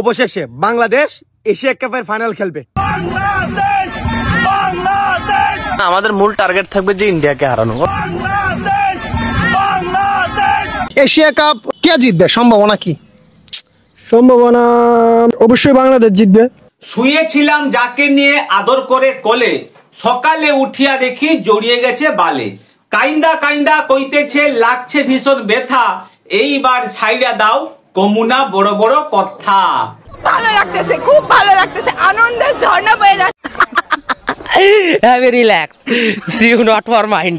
অবশেষে বাংলাদেশ এশিয়া কাপের ফাইনাল খেলবে। আমাদের মূল টার্গেট থাকবে যে ইন্ডিয়াকে হারানো। এশিয়া কাপ কে জিতবে, সম্ভাবনা কি? সম্ভাবনা অবশ্যই বাংলাদেশ জিতবে। শুয়েছিলাম যাকে নিয়ে আদর করে কোলে, সকালে উঠিয়া দেখি জড়িয়ে গেছে বালে। কাইন্দা কাইন্দা কইতেছে লাগছে ভীষণ ব্যথা, এইবার ছাইড়া দাও কমুনা বড় বড় কথা। ভালো লাগতেছে, খুব ভালো লাগতেছে, আনন্দের ঝর্ণা বয়ে যাচ্ছে। Have a relax. See you not for mind.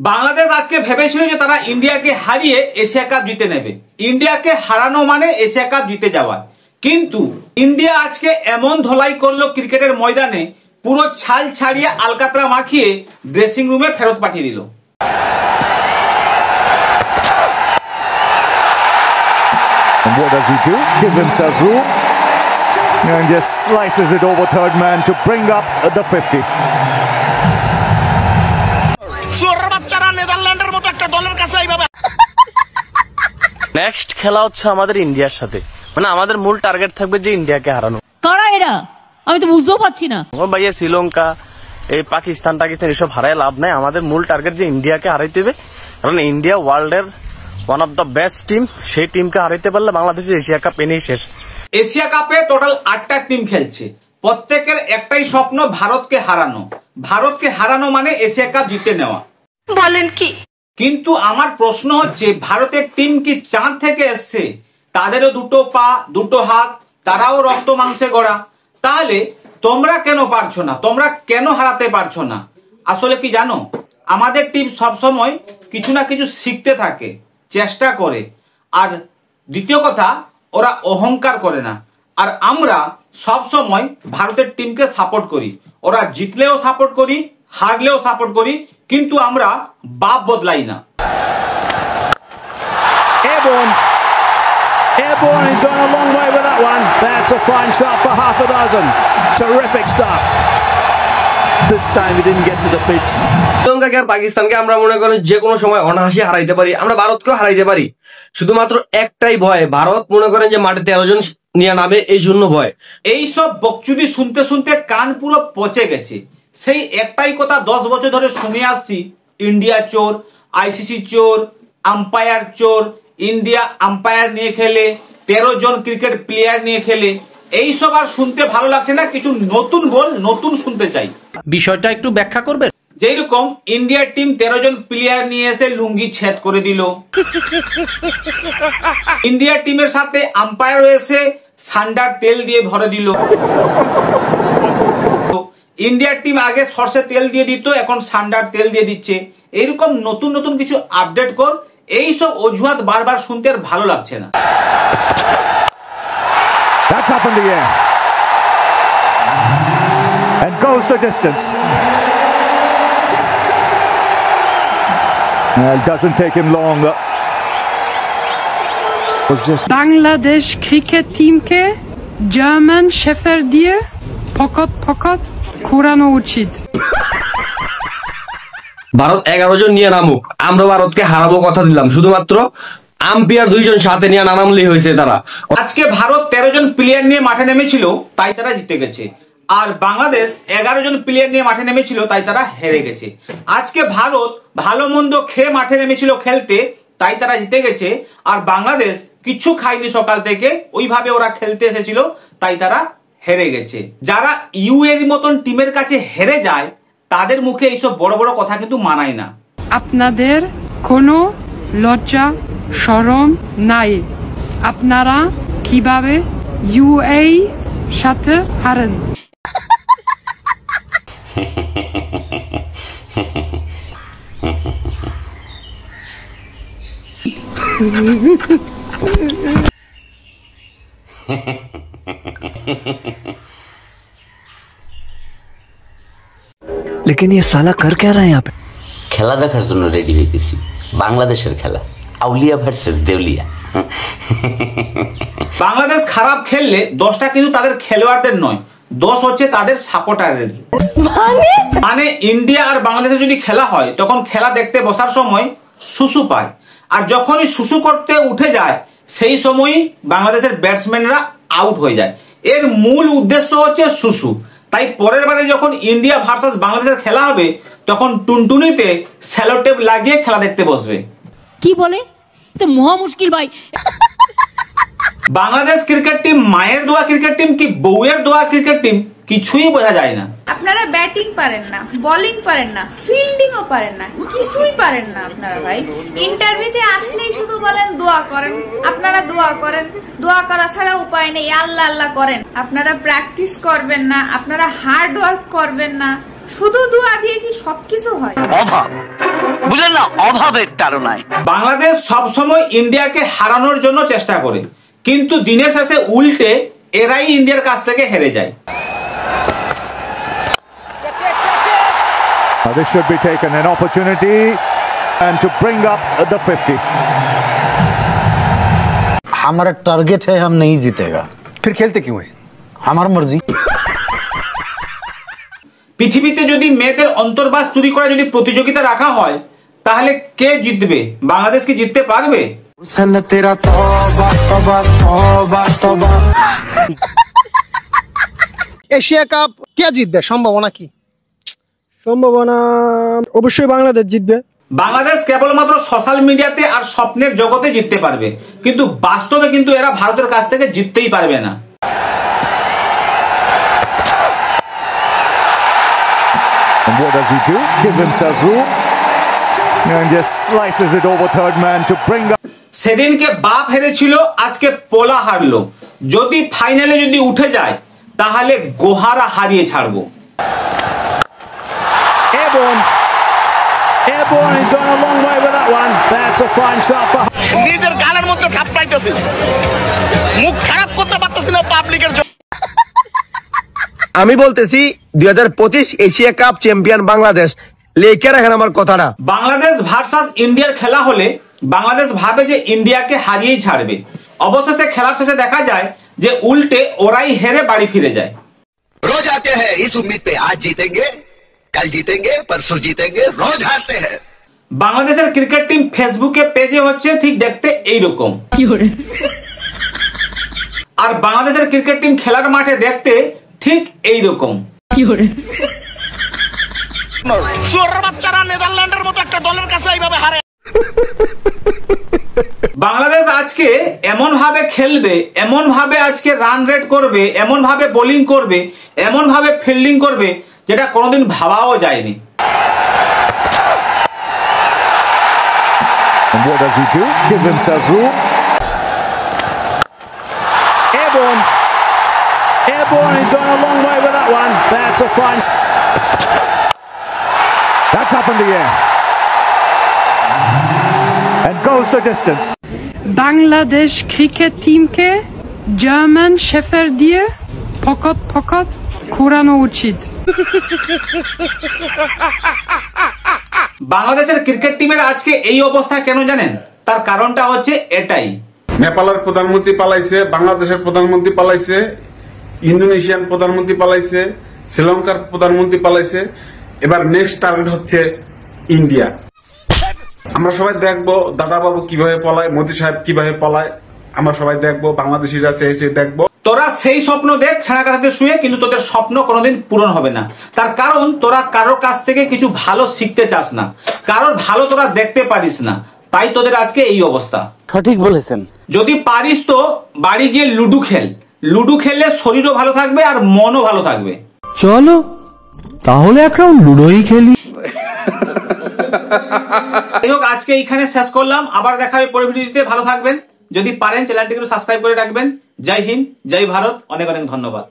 Bangladesh আজকে ভেবেছিল যে তারা ইন্ডিয়াকে হারিয়ে এশিয়া কাপ জিতে নেবে। ইন্ডিয়াকে হারানো মানে এশিয়া কাপ জিতে যাওয়া। কিন্তু ইন্ডিয়া আজকে এমন ধলাই করলো ক্রিকেটের ময়দানে, পুরো ছাল ছাড়িয়ে আলকাতরা মাখিয়ে ড্রেসিং রুমে ফেরত পাঠিয়ে দিল। What does he do? Give himself room and just slices it over third man to bring up the 50. Next খেলা হচ্ছে আমাদের ইন্ডিয়ার সাথে, মানে আমাদের মূল টার্গেট থাকবে যে ইন্ডিয়াকে হারানো। কারা এরা আমি তো বুঝতেও পারছি না। ভাইয়া শ্রীলঙ্কা, এই পাকিস্তান এসব হারায় লাভ নাই। আমাদের মূল টার্গেট যে ইন্ডিয়াকে হারাইতে হবে, কারণ ইন্ডিয়া ওয়ার্ল্ডের one of the best team. সেই টিমকে হারাইতে পারলে বাংলাদেশের এশিয়া কাপ এনেই শেষ। এশিয়া কাপে টোটাল 8টা টিম খেলছে, প্রত্যেকের একটাই স্বপ্ন ভারতকে হারানো। ভারতকে হারানো মানে এশিয়া কাপ জিতে নেওয়া। বলেন কি? কিন্তু আমার প্রশ্ন হচ্ছে, ভারতের টিম কি চাঁদ থেকে এসছে? তাদেরও দুটো পা দুটো হাত, তারাও রক্ত মাংসে গড়া। তাহলে তোমরা কেন পারছো না? তোমরা কেন হারাতে পারছো না? আসলে কি জানো, আমাদের টিম সবসময় কিছু না কিছু শিখতে থাকে, চেষ্টা করে। আর দ্বিতীয় কথা, ওরা অহংকার করে না। আর আমরা সব সময় ভারতের টিমকে সাপোর্ট করি। ওরা জিতলেও সাপোর্ট করি, হারলেও সাপোর্ট করি, কিন্তু আমরা বাপ বদলাই না। Airborne, he's gone a long way with that one. That's a fine shot for half a dozen. Terrific stuff. This time he didn't get to the pitch. শ্রীলঙ্কাকে আর পাকিস্তানকে আমরা মনে করেন যে কোনো সময় অনাহাসি হারাইতে পারি, আমরা ভারতকেও হারাইতে পারি। শুধুমাত্র একটাই ভয়, ভারত মনে করেন যে মাঠে 13 জন নিয়ে নামে, এই জন্য ভয়। এইসব বকচুদি শুনতে শুনতে কান পুরো পচে গেছে। সেই একটাই কথা 10 বছর ধরে শুনে আসছি, ইন্ডিয়া চোর, আইসিসি চোর, আম্পায়ার চোর। ইন্ডিয়া আম্পায়ার নিয়ে খেলে, 13 জন ক্রিকেট প্লেয়ার নিয়ে খেলে। এইসব আর শুনতে ভালো লাগছে না, কিছু নতুন বল, নতুন শুনতে চাই। বিষয়টা একটু ব্যাখ্যা করবে। যেরকম ইন্ডিয়ার টিম 13 জন প্লেয়ার নিয়ে এসে লুঙ্গি ছেদ করে দিল। ইন্ডিয়ার টিমের সাথে আম্পায়ার এসে সান্ডার তেল দিয়ে ভরে দিল। ইন্ডিয়ার টিম আগে সরষে তেল দিয়ে দিত, এখন সান্ডার তেল দিয়ে দিচ্ছে। এইরকম নতুন নতুন কিছু আপডেট কর। এইসব অজুহাত বারবার শুনতে আর ভালো লাগছে না। That's up in the air and goes the distance. It doesn't take him long. Bangladesh cricket টিমকে জার্মান শেফার দিয়ে পকট ঘোরানো উচিত। ভারত 11 জন নিয়ে নামুক, আমরা ভারতকে হারাবো কথা দিলাম। শুধুমাত্র আম্পায়ার 2 জন সাথে নিয়ে নামলেই হয়েছে তারা। আজকে ভারত 13 জন প্লেয়ার নিয়ে মাঠে নেমেছিল, তাই তারা জিতে গেছে। আর বাংলাদেশ 11 জন প্লেয়ার নিয়ে মাঠে নেমেছিল, তাই তারা হেরে গেছে। আজকে ভারত ভালো মন্দ খেয়ে মাঠে নেমেছিল খেলতে, তাই তারা জিতে গেছে। আর বাংলাদেশ কিছু খায়নি সকাল থেকে, ওইভাবে ওরা খেলতে এসেছিল, তাই তারা হেরে গেছে। যারা ইউএর মতন টিমের কাছে হেরে যায়, তাদের মুখে এইসব বড় বড় কথা কিন্তু মানায় না। আপনাদের কোনো লজ্জা শরম নাই? আপনারা কিভাবে ইউএই সাথে হারেন? लेकिन ये साला कर क्या रहा है यहाँ पे? খেলা দেখার জন্য রেডি হইতেছি। বাংলাদেশের খেলা, আউলিয়া ভার্সেস দেউলিয়া। বাংলাদেশ খারাপ খেললে দোষটা কিন্তু তাদের খেলোয়াড়দের নয়, দোষ হচ্ছে তাদের সাপোর্টারের। মানে ইন্ডিয়া আর বাংলাদেশে যদি খেলা হয়, তখন খেলা দেখতে বসার সময় শুশু পায়, আর যখনই শুশু করতে উঠে যায় সেই সময়ই বাংলাদেশের ব্যাটসম্যানরা আউট হয়ে যায়। এর মূল উদ্দেশ্য হচ্ছে শুশু। তাই পরের বারে যখন ইন্ডিয়া ভার্সাস বাংলাদেশের খেলা হবে তখন টুনটুনিতে স্যালোটেপ লাগিয়ে খেলা দেখতে বসবে। কি বলে? তো মহা মুশকিল ভাই। বাংলাদেশ ক্রিকেট টিম মায়ের দোয়া ক্রিকেট টিম কি বউয়ের দোয়া ক্রিকেট টিম কিছুই বোঝা যায় না। আপনারা ব্যাটিং পারেন না, বোলিং পারেন না, ফিল্ডিংও পারেন না, কিছুই পারেন না আপনারা ভাই। ইন্টারভিউতে আসলেই শুধু বলেন দোয়া করেন। আপনারা দোয়া করেন, দোয়া করা ছাড়া উপায় নেই, আল্লাহ আল্লাহ করেন। আপনারা প্র্যাকটিস করবেন না, আপনারা হার্ড ওয়ার্ক করবেন না, শুধু দোয়া দিয়ে কি সবকিছু হয়? অভাব, বুঝলেন না, অভাবের তাড়নায় বাংলাদেশ সবসময় ইন্ডিয়াকে হারানোর জন্য চেষ্টা করে, কিন্তু দিনের শেষে উল্টে এরাই ইন্ডিয়ার কাছ থেকে হেরে যায়। This should be taken an opportunity and to bring up the 50. हमारा टारगेट है हम नहीं जीतेगा। फिर खेलते क्यों है? हमारी मर्जी। পৃথিবীতে যদি মেয়েদের অন্তর্বাস চুরি করে যদি প্রতিযোগিতা রাখা হয় তাহলে কে জিতবে? বাংলাদেশ কি জিততে পারবে? এশিয়া কাপ কে জিতবে? সম্ভাবনা কি? সম্ভাবনা অবশ্যই বাংলাদেশ জিতবে। বাংলাদেশ কেবলমাত্র সোশ্যাল মিডিয়াতে আর স্বপ্নের জগতে জিততে পারবে, কিন্তু বাস্তবে কিন্তু এরা ভারতের কাছ থেকে জিততেই পারবে না। And what does he do? Give himself room and just slices it over third man to bring up. সেদিনকে বাপ হেরেছিল, আজকে পোলা হারলো। যদি ফাইনালে যদি উঠে যায় তাহলে গোহারা হারিয়ে ছাড়বো। Airborne. Airborne, he's gone a long way with that one. That's a fine shot for. নিজের গালের মধ্যে থাপড়াইতেছে, মুখ খারাপ করতে পারতেছে না পাবলিকের জন্য। আমি বলতেছি 2025 এশিয়া কাপ চ্যাম্পিয়ন বাংলাদেশ। লেখে রাখেন আমার কথাটা। বাংলাদেশ ভার্সাস ইন্ডিয়ার খেলা হলে বাংলাদেশ ভাবে যে ইন্ডিয়াকে হারিয়েই ছাড়বে। অবশেষে খেলার শেষে দেখা যায় যে উল্টে ওরাই হেরে বাড়ি ফিরে যায়। রোজ आते हैं इस उम्मीद पे आज जीतेंगे, कल जीतेंगे, परसों जीतेंगे, रोज हारते हैं। বাংলাদেশের ক্রিকেট টিম ফেসবুকে পেজে হচ্ছে ঠিক দেখতে এইরকম, আর বাংলাদেশের ক্রিকেট টিম খেলার মাঠে দেখতে ঠিক এইরকম। সুরের বাচ্চারা নেদারল্যান্ডের মতো একটা দলের কাছে এইভাবে হারে। বাংলাদেশ আজকে এমন ভাবে খেলবে, এমন ভাবে আজকে রান রেট করবে, এমন ভাবে বোলিং করবে, এমন ভাবে ফিল্ডিং করবে যেটা কোনোদিন ভাবাও যায়নি। And what does he do? Give himself room. Airborne. Airborne, he's gone a long way with that one. That's a fine. That's up in the air. And goes the distance. Bangladesh cricket টিমকে German shepherd দিয়ে পকট পকট ঘোরানো উচিত। বাংলাদেশের cricket টিমের আজকে এই অবস্থা কেন জানেন? তার কারণটা হচ্ছে এটাই। নেপালের প্রধানমন্ত্রী পালাইছে, বাংলাদেশের প্রধানমন্ত্রী পালাইছে, ইন্দোনেশিয়ান প্রধানমন্ত্রী পালাইছে, শ্রীলঙ্কার প্রধানমন্ত্রী পালাইছে। এবার নেক্সট টার্গেট হচ্ছে ইন্ডিয়া। আমরা সবাই দেখবো দাদা বাবু কিভাবে পলায়, মোদী সাহেব কিভাবে পলায়, আমরা সবাই দেখবো, বাংলাদেশিরা এসে দেখবো। তোরা সেই স্বপ্ন দেখ ছাড়া কাটাতে শুয়ে, কিন্তু তোদের স্বপ্ন কোনোদিন পূরণ হবে না। তার কারণ তোরা কারোর কাছ থেকে কিছু ভালো শিখতে চাস না, কারোর ভালো তোরা দেখতে পারিস না, তাই তোদের আজকে এই অবস্থা। সঠিক বলেছেন। যদি পারিস তো বাড়ি গিয়ে লুডু খেল। লুডু খেললে শরীরও ভালো থাকবে আর মনও ভালো থাকবে। চলো তাহলে এক রাউন্ড লুডোই খেলি। যাই হোক, আজকে এইখানে শেষ করলাম। আবার দেখা হবে পরের ভিডিওতে। ভালো থাকবেন, যদি পারেন চ্যানেলটিকে সাবস্ক্রাইব করে রাখবেন। জয় হিন্দ, জয় ভারত, অনেক অনেক ধন্যবাদ।